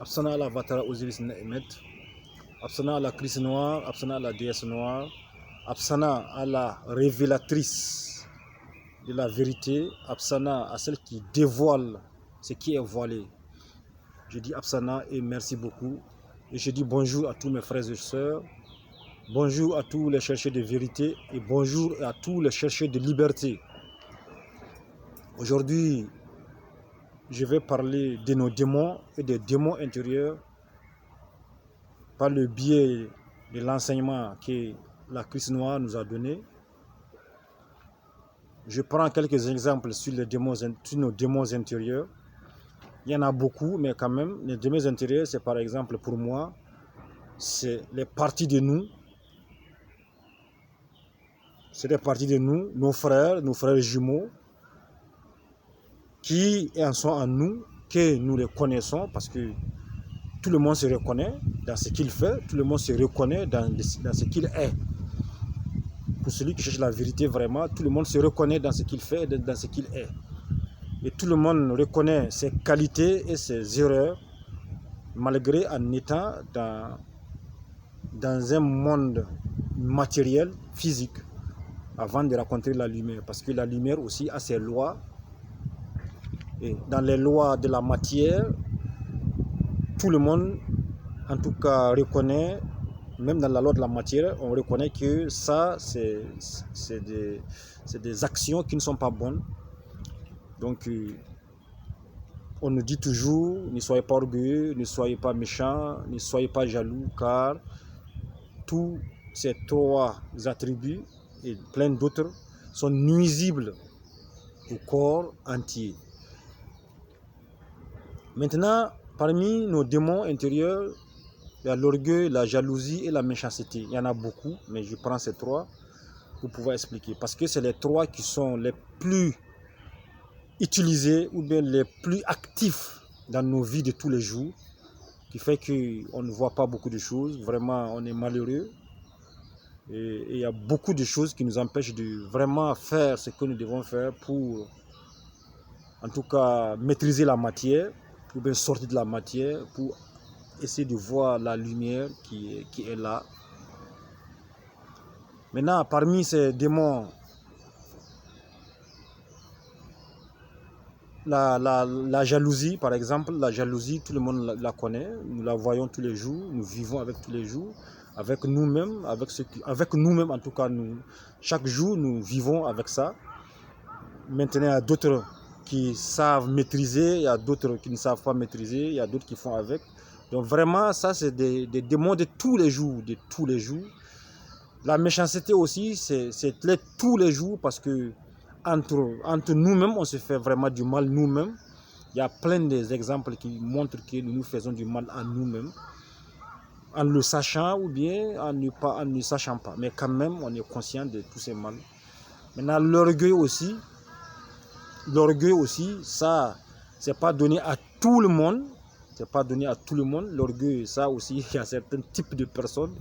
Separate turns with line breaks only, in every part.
Absana à la Vatara Osiris Nehemet, Absana à la Christ noire, Absana à la déesse noire, Absana à la révélatrice de la vérité, Absana à celle qui dévoile ce qui est voilé. Je dis Absana et merci beaucoup. Et je dis bonjour à tous mes frères et sœurs, bonjour à tous les chercheurs de vérité et bonjour à tous les chercheurs de liberté. Aujourd'hui, je vais parler de nos démons et des démons intérieurs par le biais de l'enseignement que la Christ noire nous a donné. Je prends quelques exemples sur nos démons intérieurs. Il y en a beaucoup, mais quand même, les démons intérieurs, c'est par exemple pour moi, c'est les parties de nous. C'est des parties de nous, nos frères jumeaux, qui en sont en nous, que nous les connaissons, parce que tout le monde se reconnaît dans ce qu'il fait, tout le monde se reconnaît dans ce qu'il est. Pour celui qui cherche la vérité vraiment, tout le monde se reconnaît dans ce qu'il fait et dans ce qu'il est. Et tout le monde reconnaît ses qualités et ses erreurs, malgré en étant dans un monde matériel, physique, avant de rencontrer la lumière. Parce que la lumière aussi a ses lois. Et dans les lois de la matière, tout le monde, en tout cas, reconnaît, même dans la loi de la matière, on reconnaît que ça, c'est des actions qui ne sont pas bonnes. Donc, on nous dit toujours, ne soyez pas orgueilleux, ne soyez pas méchants, ne soyez pas jaloux, car tous ces trois attributs et plein d'autres sont nuisibles au corps entier. Maintenant, parmi nos démons intérieurs, il y a l'orgueil, la jalousie et la méchanceté. Il y en a beaucoup, mais je prends ces trois pour pouvoir expliquer. Parce que c'est les trois qui sont les plus utilisés ou bien les plus actifs dans nos vies de tous les jours, qui fait qu'on ne voit pas beaucoup de choses. Vraiment, on est malheureux. Et il y a beaucoup de choses qui nous empêchent de vraiment faire ce que nous devons faire pour, en tout cas, maîtriser la matière, ou bien sortir de la matière, pour essayer de voir la lumière qui est là. Maintenant, parmi ces démons, la jalousie, par exemple, la jalousie, tout le monde la connaît, nous la voyons tous les jours, nous vivons avec tous les jours, avec nous-mêmes, avec nous-mêmes en tout cas, chaque jour nous vivons avec ça. Maintenant, il y a d'autres qui savent maîtriser, il y a d'autres qui ne savent pas maîtriser, il y a d'autres qui font avec. Donc vraiment, ça c'est des démons de tous les jours, La méchanceté aussi, c'est tous les jours parce que entre nous-mêmes, on se fait vraiment du mal nous-mêmes. Il y a plein d'exemples qui montrent que nous nous faisons du mal à nous-mêmes, en le sachant ou bien en ne sachant pas. Mais quand même, on est conscient de tous ces mal. Maintenant, l'orgueil aussi, ça, c'est pas donné à tout le monde. C'est pas donné à tout le monde. L'orgueil, ça aussi, il y a certains types de personnes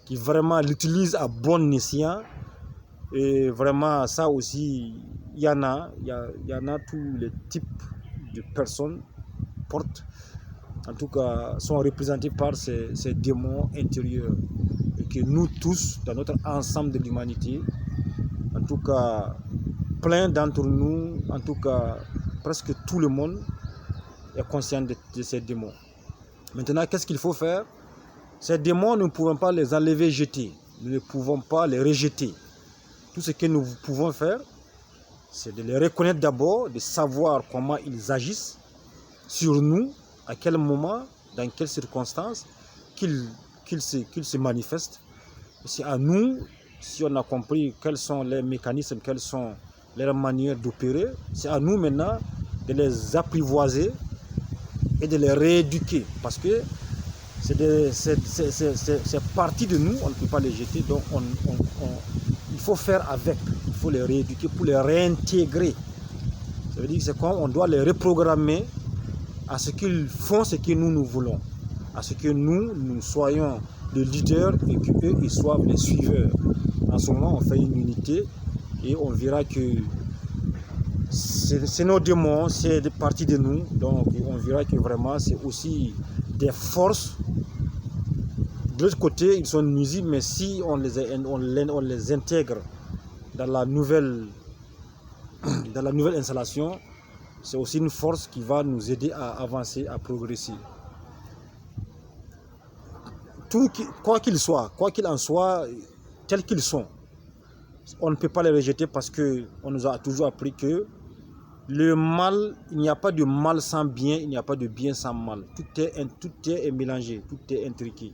qui vraiment l'utilisent à bon escient. Et vraiment, ça aussi, il y en a tous les types de personnes portent, en tout cas, sont représentés par ces démons intérieurs. Et que nous tous, dans notre ensemble de l'humanité, en tout cas, plein d'entre nous, en tout cas, presque tout le monde est conscient de ces démons. Maintenant, qu'est-ce qu'il faut faire? Ces démons, nous ne pouvons pas les enlever, jeter. Nous ne pouvons pas les rejeter. Tout ce que nous pouvons faire, c'est de les reconnaître d'abord, de savoir comment ils agissent sur nous, à quel moment, dans quelles circonstances qu'ils se manifestent. C'est à nous, si on a compris quels sont les mécanismes, quelles sont leurs manières d'opérer, c'est à nous maintenant de les apprivoiser et de les rééduquer. Parce que c'est partie de nous, on ne peut pas les jeter, donc il faut faire avec, il faut les rééduquer pour les réintégrer. Ça veut dire que c'est comme on doit les reprogrammer à ce qu'ils font ce que nous voulons, à ce que nous soyons les leaders et qu'eux, ils soient les suiveurs. En ce moment, on fait une unité et on verra que c'est nos démons, c'est des parties de nous, donc on verra que vraiment c'est aussi des forces. De l'autre côté, ils sont nuisibles, mais si on les intègre dans la nouvelle installation, c'est aussi une force qui va nous aider à avancer, à progresser. Quoi qu'il en soit, tels qu'ils sont, on ne peut pas les rejeter parce qu'on nous a toujours appris que le mal, il n'y a pas de mal sans bien, il n'y a pas de bien sans mal. Tout est mélangé, tout est intriqué.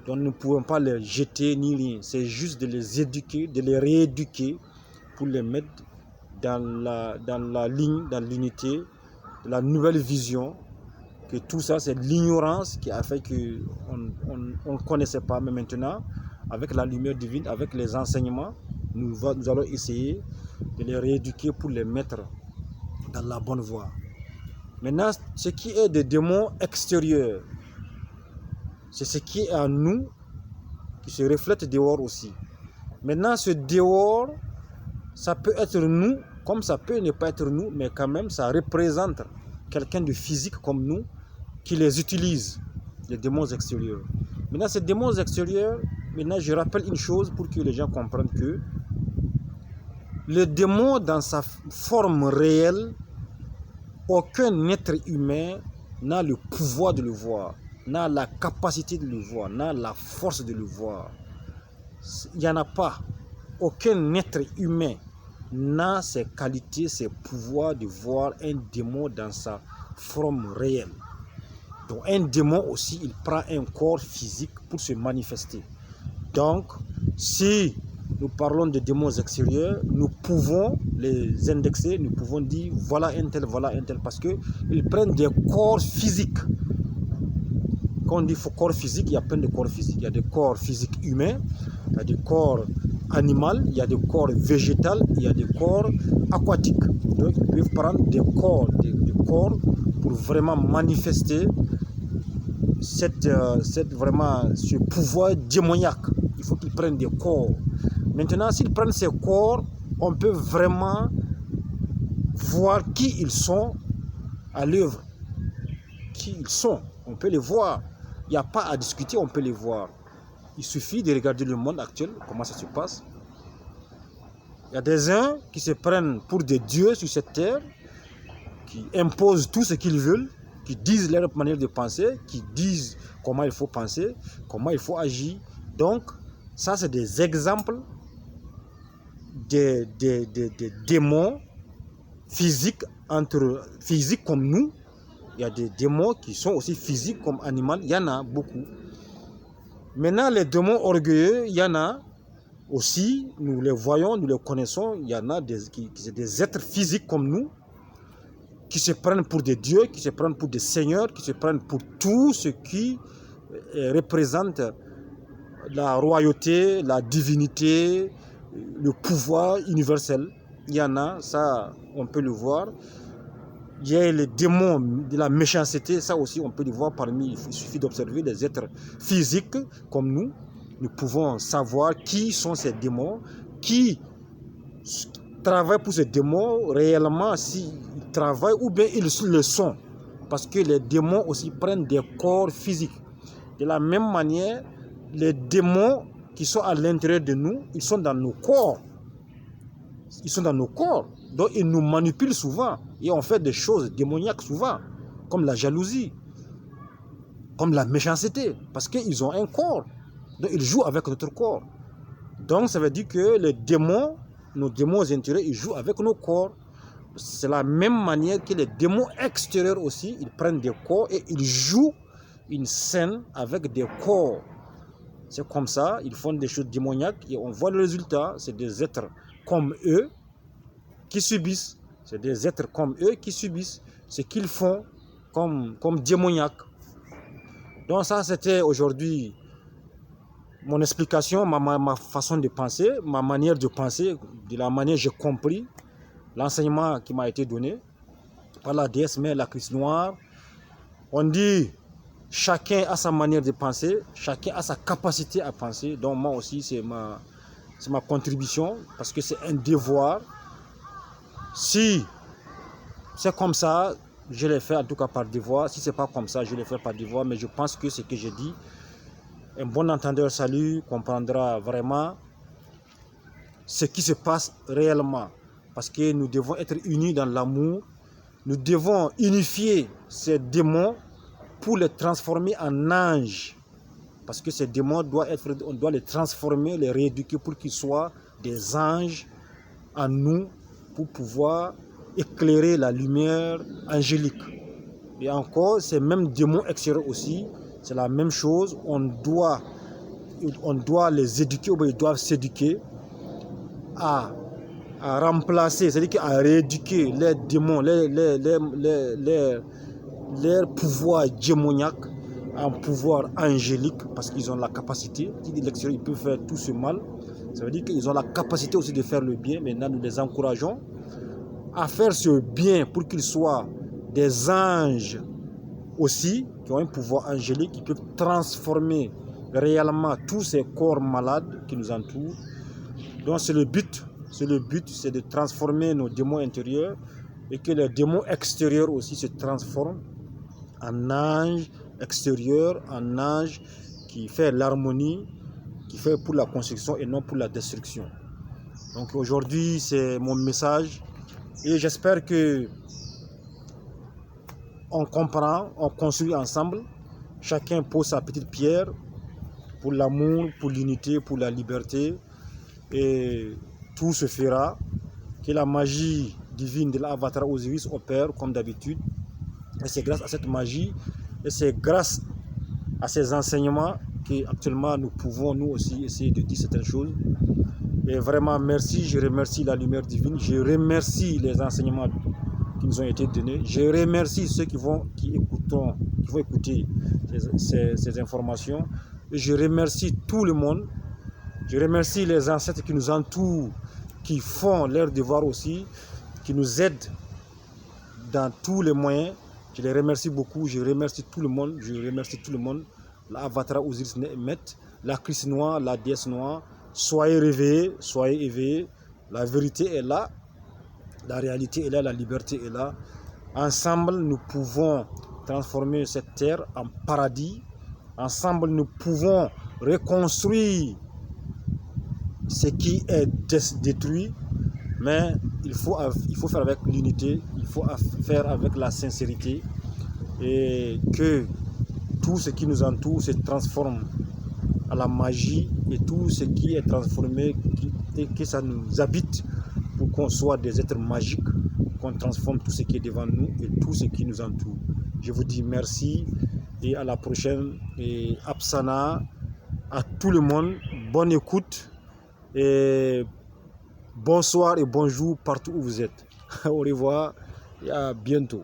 Donc nous ne pouvons pas les jeter ni rien. C'est juste de les éduquer, de les rééduquer pour les mettre dans la ligne, dans l'unité, de la nouvelle vision. Que tout ça, c'est l'ignorance qui a fait qu'on ne connaissait pas. Mais maintenant, avec la lumière divine, avec les enseignements, nous allons essayer de les rééduquer pour les mettre dans la bonne voie. Maintenant, ce qui est des démons extérieurs, c'est ce qui est en nous qui se reflète dehors aussi. Maintenant, ce dehors, ça peut être nous, comme ça peut ne pas être nous, mais quand même, ça représente quelqu'un de physique comme nous qui les utilise, les démons extérieurs. Maintenant, ces démons extérieurs, maintenant, je rappelle une chose pour que les gens comprennent que le démon, dans sa forme réelle, aucun être humain n'a le pouvoir de le voir, n'a la capacité de le voir, n'a la force de le voir. Il n'y en a pas. Aucun être humain n'a ses qualités, ses pouvoirs de voir un démon dans sa forme réelle. Donc un démon aussi, il prend un corps physique pour se manifester. Donc, si nous parlons de démons extérieurs, nous pouvons les indexer, nous pouvons dire voilà un tel, parce qu'ils prennent des corps physiques. Quand on dit corps physique, il y a plein de corps physiques. Il y a des corps physiques humains, il y a des corps animaux, il y a des corps végétaux, il y a des corps aquatiques. Donc ils peuvent prendre des corps pour vraiment manifester vraiment ce pouvoir démoniaque. Il faut qu'ils prennent des corps. Maintenant, s'ils prennent ces corps, on peut vraiment voir qui ils sont à l'œuvre. Qui ils sont, on peut les voir. Il n'y a pas à discuter, on peut les voir. Il suffit de regarder le monde actuel, comment ça se passe. Il y a des uns qui se prennent pour des dieux sur cette terre, qui imposent tout ce qu'ils veulent, qui disent leur manière de penser, qui disent comment il faut penser, comment il faut agir. Donc, ça, c'est des exemples des démons physiques comme nous. Il y a des démons qui sont aussi physiques comme animaux. Il y en a beaucoup. Maintenant, les démons orgueilleux, il y en a aussi. Nous les voyons, nous les connaissons. Il y en a des êtres physiques comme nous qui se prennent pour des dieux, qui se prennent pour des seigneurs, qui se prennent pour tout ce qui représente la royauté, la divinité, le pouvoir universel. Il y en a, ça, on peut le voir. Il y a les démons de la méchanceté, ça aussi on peut le voir parmi, il suffit d'observer les êtres physiques comme nous. Nous pouvons savoir qui sont ces démons, qui travaillent pour ces démons réellement, s'ils travaillent ou bien ils le sont. Parce que les démons aussi prennent des corps physiques. De la même manière, les démons qui sont à l'intérieur de nous, ils sont dans nos corps. Ils sont dans nos corps. Donc ils nous manipulent souvent. Et on fait des choses démoniaques souvent. Comme la jalousie. Comme la méchanceté. Parce qu'ils ont un corps. Donc ils jouent avec notre corps. Donc ça veut dire que les démons, nos démons intérieurs, ils jouent avec nos corps. C'est la même manière que les démons extérieurs aussi, ils prennent des corps et ils jouent une scène avec des corps. C'est comme ça, ils font des choses démoniaques et on voit le résultat. C'est des êtres comme eux qui subissent. C'est des êtres comme eux qui subissent ce qu'ils font comme démoniaques. Donc ça, c'était aujourd'hui mon explication, ma façon de penser, ma manière de penser, de la manière dont j'ai compris l'enseignement qui m'a été donné par la déesse mère, la Christ noire. On dit chacun a sa manière de penser, chacun a sa capacité à penser. Donc moi aussi, c'est ma contribution parce que c'est un devoir. Si c'est comme ça, je l'ai fait en tout cas par devoir. Si ce n'est pas comme ça, je l'ai fait par devoir. Mais je pense que ce que j'ai dit, un bon entendeur salut comprendra vraiment ce qui se passe réellement. Parce que nous devons être unis dans l'amour. Nous devons unifier ces démons pour les transformer en anges. Parce que ces démons, on doit les transformer, les rééduquer pour qu'ils soient des anges en nous, pour pouvoir éclairer la lumière angélique. Et encore, ces mêmes démons extérieurs aussi, c'est la même chose. On doit les éduquer, ou ils doivent s'éduquer à remplacer, c'est-à-dire à rééduquer les démons, leur pouvoir démoniaque en pouvoir angélique, parce qu'ils ont la capacité. De l'extérieur, ils peuvent faire tout ce mal. Ça veut dire qu'ils ont la capacité aussi de faire le bien. Maintenant, nous les encourageons à faire ce bien pour qu'ils soient des anges aussi, qui ont un pouvoir angélique, qui peuvent transformer réellement tous ces corps malades qui nous entourent. Donc c'est le but, c'est de transformer nos démons intérieurs et que les démons extérieurs aussi se transforment en anges extérieurs, en anges qui fait l'harmonie, qui fait pour la construction et non pour la destruction. Donc aujourd'hui, c'est mon message et j'espère que on comprend, on construit ensemble. Chacun pose sa petite pierre pour l'amour, pour l'unité, pour la liberté. Et tout se fera. Que la magie divine de l'Avatar Osiris opère comme d'habitude. Et c'est grâce à cette magie et c'est grâce à ces enseignements qu'actuellement nous pouvons nous aussi essayer de dire certaines choses. Et vraiment merci, je remercie la lumière divine, je remercie les enseignements qui nous ont été donnés, je remercie ceux qui vont écouter ces informations, et je remercie tout le monde, je remercie les ancêtres qui nous entourent, qui font leur devoir aussi, qui nous aident dans tous les moyens. Je les remercie beaucoup, je remercie tout le monde, l'Avatar Osiris Nehmet, la Christ noire, la déesse noire. Soyez réveillés, soyez éveillés. La vérité est là, la réalité est là, la liberté est là. Ensemble, nous pouvons transformer cette terre en paradis. Ensemble, nous pouvons reconstruire ce qui est détruit. Mais il faut faire avec l'unité, il faut faire avec la sincérité et que tout ce qui nous entoure se transforme à la magie et tout ce qui est transformé et que ça nous habite pour qu'on soit des êtres magiques, qu'on transforme tout ce qui est devant nous et tout ce qui nous entoure. Je vous dis merci et à la prochaine. Et Apsana, à tout le monde, bonne écoute et bonsoir et bonjour partout où vous êtes. Au revoir et à bientôt.